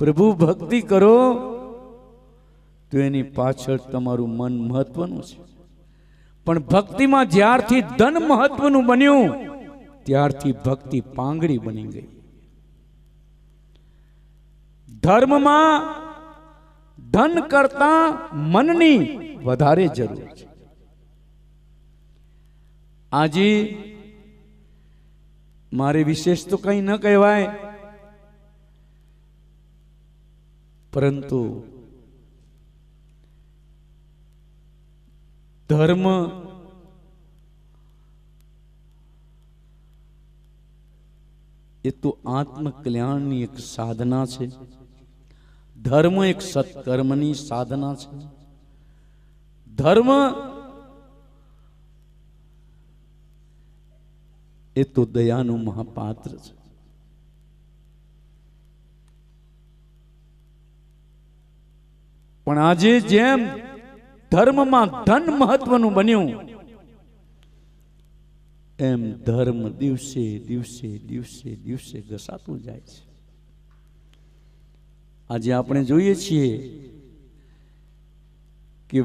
પ્રભુ ભક્તિ કરો તો એની પાછળ તમારું મન મહત્વનું છે, પણ ભક્તિમાં જ્યારથી ધન મહત્વનું બન્યું ત્યારથી ભક્તિ પાંગડી બની ગઈ. ધર્મમાં ધન કરતા મનની વધારે જરૂર છે. આજે મારે વિશેષ તો કંઈ ન કહેવાય, પરંતુ ધર્મ એ તો આત્મકલ્યાણની એક સાધના છે. ધર્મ એક સત્કર્મની સાધના છે. ધર્મ એ તો દયાનું મહાપાત્ર છે. પણ આજે જેમ ધર્મમાં ધન મહત્વનું બન્યું એમ ધર્મ દિવસે દિવસે દિવસે દિવસે ઘસાતું જાય છે. આજે આપણે જોઈએ છીએ કે